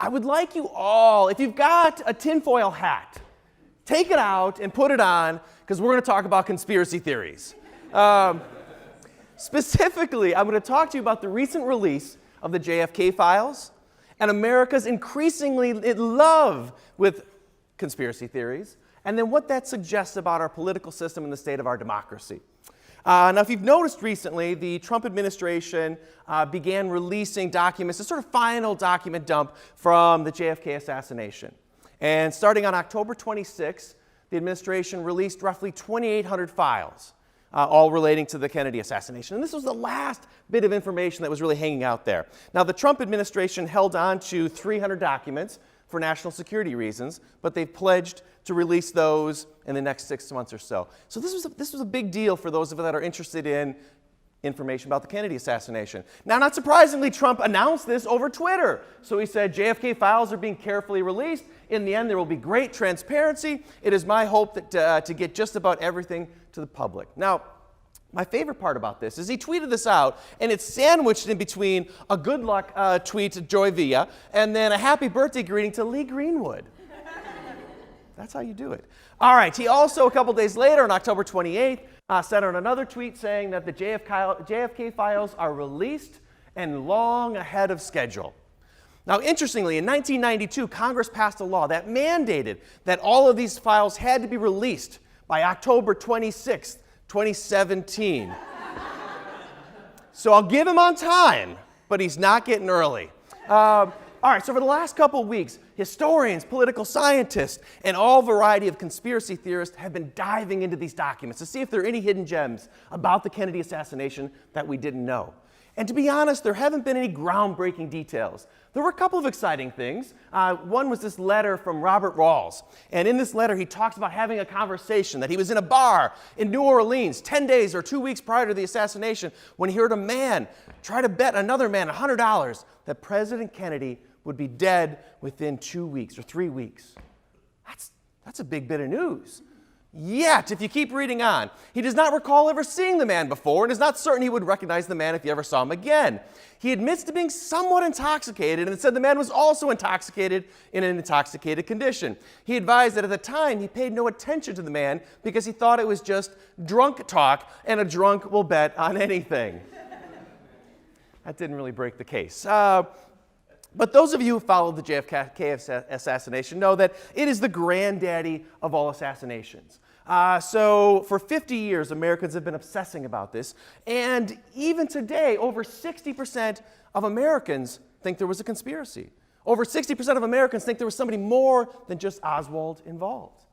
I would like you all, if you've got a tinfoil hat, take it out and put it on, because we're going to talk about conspiracy theories. Specifically, I'm going to talk to you about the recent release of the JFK files and America's increasingly in love with conspiracy theories, and then what that suggests about our political system and the state of our democracy. Now, if you've noticed recently, the Trump administration began releasing documents, a sort of final document dump from the JFK assassination. And starting on October 26th, the administration released roughly 2,800 files, all relating to the Kennedy assassination. And this was the last bit of information that was really hanging out there. Now, the Trump administration held on to 300 documents for national security reasons, but they've pledged to release those in the next 6 months or so. So this was a big deal for those of you that are interested in information about the Kennedy assassination. Now, not surprisingly, Trump announced this over Twitter. So he said, JFK files are being carefully released. In the end, there will be great transparency. It is my hope that to get just about everything to the public. Now, my favorite part about this is he tweeted this out, and it's sandwiched in between a good luck tweet to Joy Villa and then a happy birthday greeting to Lee Greenwood. That's how you do it. All right, he also, a couple days later, on October 28th, sent out another tweet saying that the JFK files are released and long ahead of schedule. Now, interestingly, in 1992, Congress passed a law that mandated that all of these files had to be released by October 26th, 2017. So I'll give him on time, but he's not getting early. All right, so for the last couple of weeks, historians, political scientists, and all variety of conspiracy theorists have been diving into these documents to see if there are any hidden gems about the Kennedy assassination that we didn't know. And to be honest, there haven't been any groundbreaking details. There were a couple of exciting things. One was this letter from Robert Rawls. And in this letter, he talks about having a conversation that he was in a bar in New Orleans 10 days or 2 weeks prior to the assassination when he heard a man try to bet another man $100 that President Kennedy would be dead within 2 weeks or 3 weeks. That's a big bit of news. Yet, if you keep reading on, he does not recall ever seeing the man before and is not certain he would recognize the man if he ever saw him again. He admits to being somewhat intoxicated and said the man was also intoxicated in an intoxicated condition. He advised that at the time he paid no attention to the man because he thought it was just drunk talk and a drunk will bet on anything. That didn't really break the case. But those of you who followed the JFK assassination know that it is the granddaddy of all assassinations. So for 50 years, Americans have been obsessing about this. And even today, over 60% of Americans think there was a conspiracy. Over 60% of Americans think there was somebody more than just Oswald involved.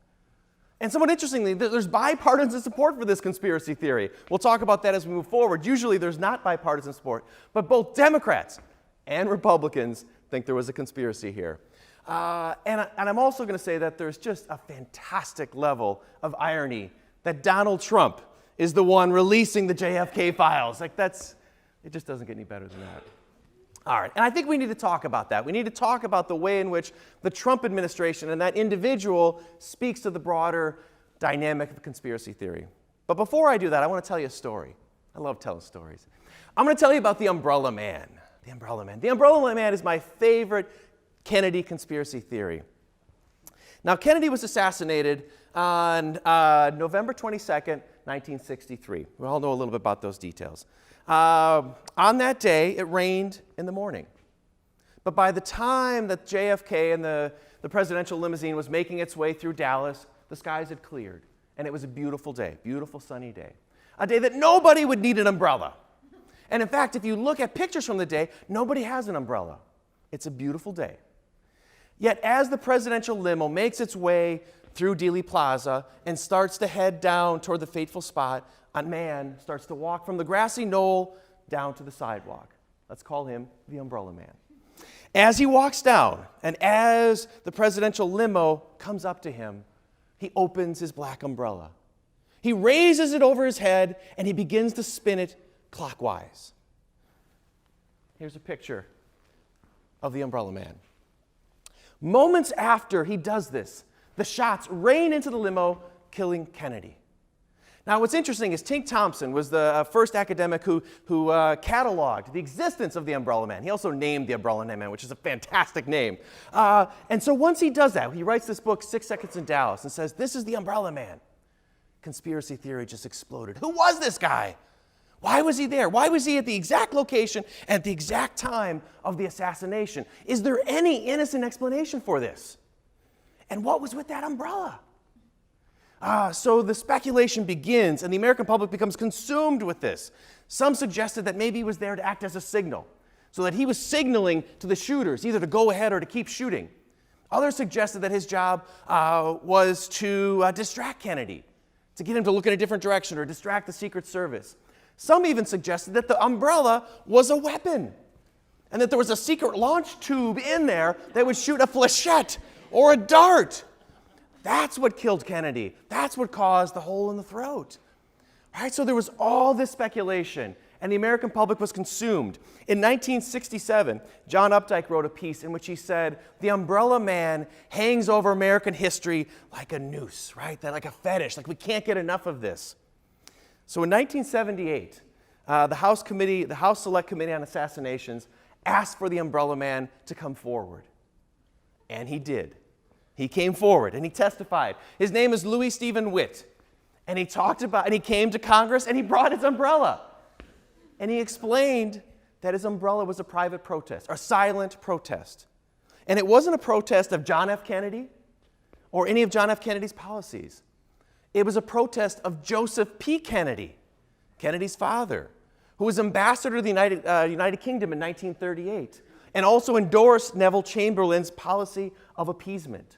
And somewhat interestingly, there's bipartisan support for this conspiracy theory. We'll talk about that as we move forward. Usually there's not bipartisan support, but both Democrats and Republicans think there was a conspiracy here. And I'm also going to say that there's just a fantastic level of irony that Donald Trump is the one releasing the JFK files. It just doesn't get any better than that. All right, and I think we need to talk about that. We need to talk about the way in which the Trump administration and that individual speaks to the broader dynamic of conspiracy theory. But before I do that, I want to tell you a story. I love telling stories. I'm going to tell you about the Umbrella Man. The Umbrella Man. The Umbrella Man is my favorite Kennedy conspiracy theory. Now, Kennedy was assassinated on November 22nd, 1963. We all know a little bit about those details. On that day, it rained in the morning. But by the time that JFK and the presidential limousine was making its way through Dallas, the skies had cleared. And it was a beautiful day, beautiful sunny day. A day that nobody would need an umbrella. And in fact, if you look at pictures from the day, nobody has an umbrella. It's a beautiful day. Yet as the presidential limo makes its way through Dealey Plaza and starts to head down toward the fateful spot, a man starts to walk from the grassy knoll down to the sidewalk. Let's call him the Umbrella Man. As he walks down, and as the presidential limo comes up to him, he opens his black umbrella. He raises it over his head, and he begins to spin it clockwise. Here's a picture of the Umbrella Man. Moments after he does this, the shots rain into the limo, killing Kennedy. Now, what's interesting is Tink Thompson was the first academic who cataloged the existence of the Umbrella Man. He also named the Umbrella Man, which is a fantastic name. And so once he does that, he writes this book, 6 Seconds in Dallas, and says, this is the Umbrella Man. Conspiracy theory just exploded. Who was this guy? Why was he there? Why was he at the exact location at the exact time of the assassination? Is there any innocent explanation for this? And what was with that umbrella? So the speculation begins, and the American public becomes consumed with this. Some suggested that maybe he was there to act as a signal, so that he was signaling to the shooters, either to go ahead or to keep shooting. Others suggested that his job was to distract Kennedy, to get him to look in a different direction or distract the Secret Service. Some even suggested that the umbrella was a weapon, and that there was a secret launch tube in there that would shoot a flechette or a dart. That's what killed Kennedy. That's what caused the hole in the throat. Right? So there was all this speculation, and the American public was consumed. In 1967, John Updike wrote a piece in which he said, the Umbrella Man hangs over American history like a noose, right? That like a fetish, like we can't get enough of this. So in 1978, the House Select Committee on Assassinations asked for the Umbrella Man to come forward. And he did. He came forward and he testified. His name is Louis Stephen Witt. And he came to Congress and he brought his umbrella. And he explained that his umbrella was a private protest, a silent protest. And it wasn't a protest of John F. Kennedy or any of John F. Kennedy's policies. It was a protest of Joseph P. Kennedy, Kennedy's father, who was ambassador to the United Kingdom in 1938 and also endorsed Neville Chamberlain's policy of appeasement.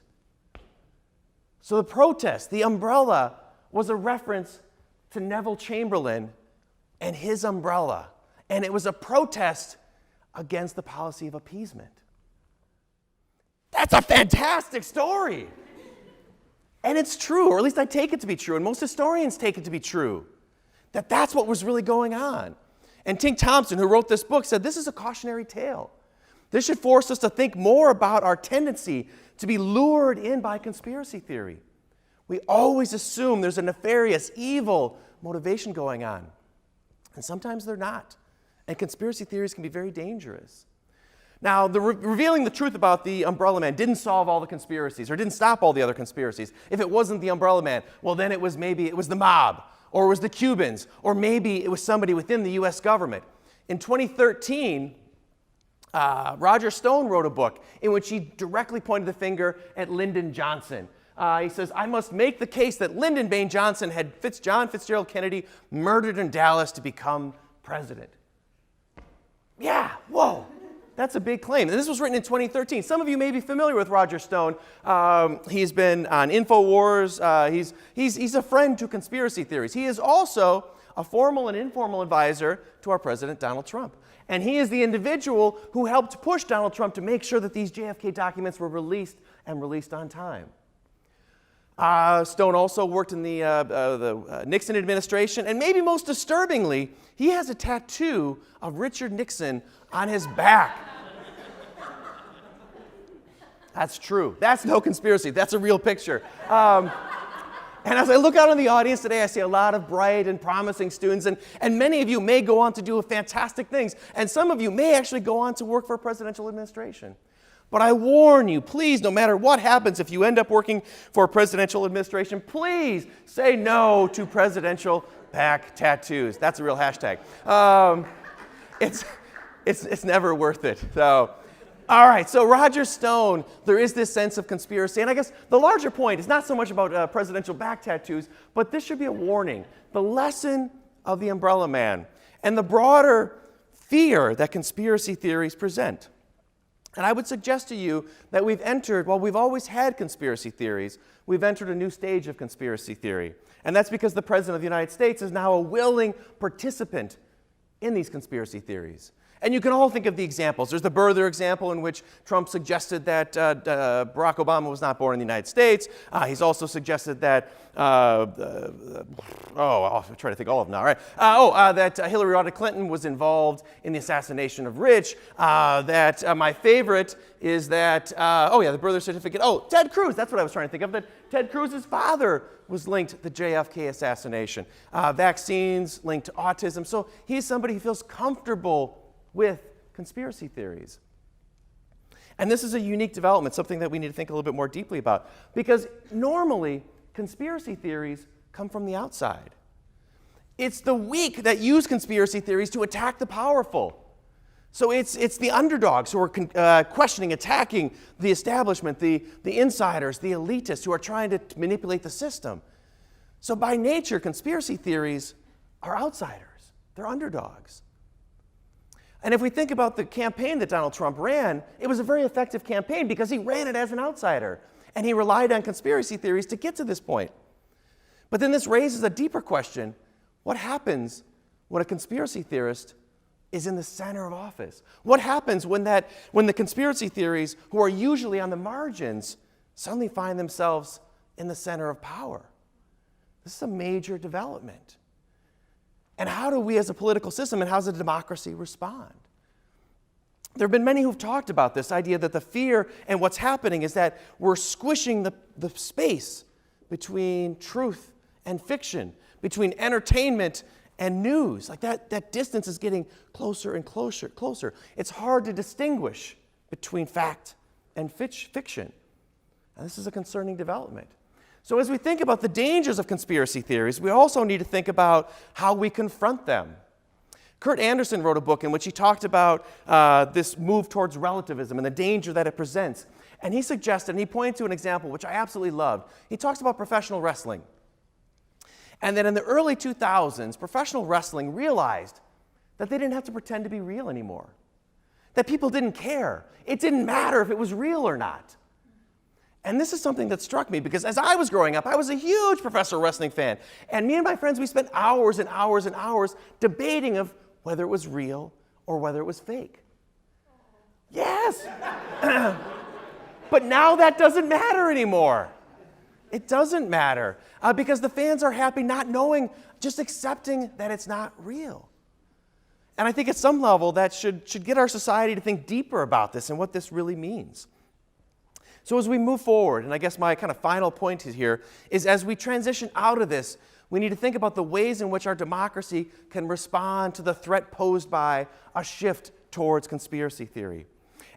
So the protest, the umbrella, was a reference to Neville Chamberlain and his umbrella. And it was a protest against the policy of appeasement. That's a fantastic story. And it's true, or at least I take it to be true, and most historians take it to be true, that that's what was really going on. And Tink Thompson, who wrote this book, said this is a cautionary tale. This should force us to think more about our tendency to be lured in by conspiracy theory. We always assume there's a nefarious, evil motivation going on. And sometimes they're not. And conspiracy theories can be very dangerous. Now, revealing the truth about the Umbrella Man didn't solve all the conspiracies or didn't stop all the other conspiracies. If it wasn't the Umbrella Man, well, then it was the mob, or it was the Cubans, or maybe it was somebody within the U.S. government. In 2013, Roger Stone wrote a book in which he directly pointed the finger at Lyndon Johnson. He says, I must make the case that Lyndon Baines Johnson had John Fitzgerald Kennedy murdered in Dallas to become president. Yeah, whoa, that's a big claim. And this was written in 2013. Some of you may be familiar with Roger Stone. He's been on InfoWars. He's a friend to conspiracy theories. He is also a formal and informal advisor to our President Donald Trump. And he is the individual who helped push Donald Trump to make sure that these JFK documents were released and released on time. Stone also worked in the Nixon administration, and maybe most disturbingly, he has a tattoo of Richard Nixon on his back. That's true. That's no conspiracy. That's a real picture. And as I look out on the audience today, I see a lot of bright and promising students, and many of you may go on to do fantastic things, and some of you may actually go on to work for a presidential administration. But I warn you, please, no matter what happens, if you end up working for a presidential administration, please say no to presidential back tattoos. That's a real hashtag. It's never worth it. So, all right, so Roger Stone, there is this sense of conspiracy. And I guess the larger point is not so much about presidential back tattoos, but this should be a warning. The lesson of the Umbrella Man and the broader fear that conspiracy theories present. And I would suggest to you that we've always had conspiracy theories, we've entered a new stage of conspiracy theory. And that's because the President of the United States is now a willing participant in these conspiracy theories. And you can all think of the examples. There's the birther example in which Trump suggested that Barack Obama was not born in the United States. He's also suggested that, I'll try to think all of them now, right? That Hillary Rodham Clinton was involved in the assassination of Rich. My favorite is that, the birther certificate. Oh, Ted Cruz, that's what I was trying to think of, that Ted Cruz's father was linked to the JFK assassination. Vaccines linked to autism. So he's somebody who feels comfortable with conspiracy theories. And this is a unique development, something that we need to think a little bit more deeply about. Because normally, conspiracy theories come from the outside. It's the weak that use conspiracy theories to attack the powerful. So it's the underdogs who are questioning, attacking the establishment, the insiders, the elitists who are trying to manipulate the system. So by nature, conspiracy theories are outsiders. They're underdogs. And if we think about the campaign that Donald Trump ran, it was a very effective campaign because he ran it as an outsider. And he relied on conspiracy theories to get to this point. But then this raises a deeper question. What happens when a conspiracy theorist is in the center of office? What happens when the conspiracy theories, who are usually on the margins, suddenly find themselves in the center of power? This is a major development. And how do we as a political system and how does a democracy respond? There have been many who've talked about this idea that the fear and what's happening is that we're squishing the space between truth and fiction, between entertainment and news. Like that distance is getting closer and closer. It's hard to distinguish between fact and fiction. And this is a concerning development. So as we think about the dangers of conspiracy theories, we also need to think about how we confront them. Kurt Anderson wrote a book in which he talked about this move towards relativism and the danger that it presents. And he suggested, and he pointed to an example which I absolutely loved. He talks about professional wrestling. And that in the early 2000s, professional wrestling realized that they didn't have to pretend to be real anymore. That people didn't care. It didn't matter if it was real or not. And this is something that struck me because as I was growing up, I was a huge professional wrestling fan. And me and my friends, we spent hours and hours and hours debating of whether it was real or whether it was fake. Yes. But now that doesn't matter anymore. It doesn't matter because the fans are happy not knowing, just accepting that it's not real. And I think at some level that should get our society to think deeper about this and what this really means. So as we move forward, and I guess my kind of final point here is as we transition out of this, we need to think about the ways in which our democracy can respond to the threat posed by a shift towards conspiracy theory.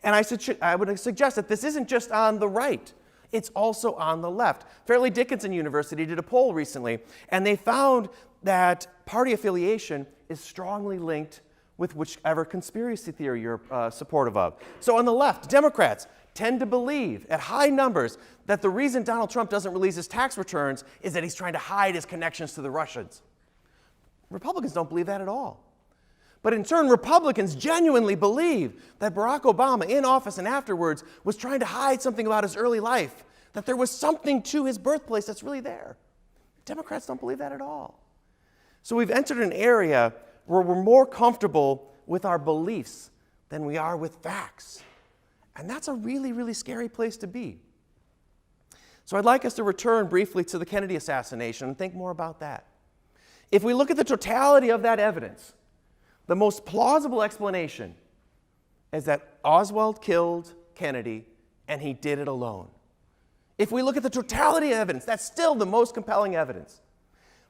And I would suggest that this isn't just on the right. It's also on the left. Fairleigh Dickinson University did a poll recently, and they found that party affiliation is strongly linked with whichever conspiracy theory you're supportive of. So on the left, Democrats tend to believe at high numbers that the reason Donald Trump doesn't release his tax returns is that he's trying to hide his connections to the Russians. Republicans don't believe that at all. But in turn, Republicans genuinely believe that Barack Obama, in office and afterwards, was trying to hide something about his early life, that there was something to his birthplace that's really there. Democrats don't believe that at all. So we've entered an area where we're more comfortable with our beliefs than we are with facts. And that's a really, really scary place to be. So I'd like us to return briefly to the Kennedy assassination and think more about that. If we look at the totality of that evidence, the most plausible explanation is that Oswald killed Kennedy and he did it alone. If we look at the totality of evidence, that's still the most compelling evidence.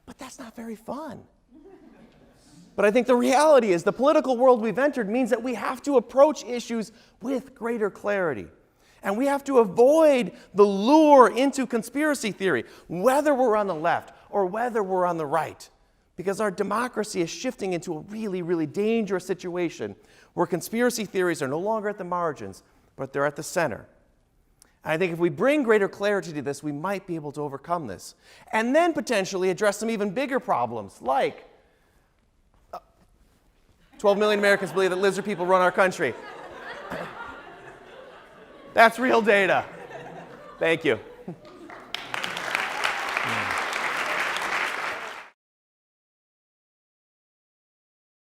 But that's not very fun. But I think the reality is the political world we've entered means that we have to approach issues with greater clarity. And we have to avoid the lure into conspiracy theory, whether we're on the left or whether we're on the right. Because our democracy is shifting into a really, really dangerous situation where conspiracy theories are no longer at the margins, but they're at the center. And I think if we bring greater clarity to this, we might be able to overcome this. And then potentially address some even bigger problems, like 12 million Americans believe that lizard people run our country. That's real data. Thank you.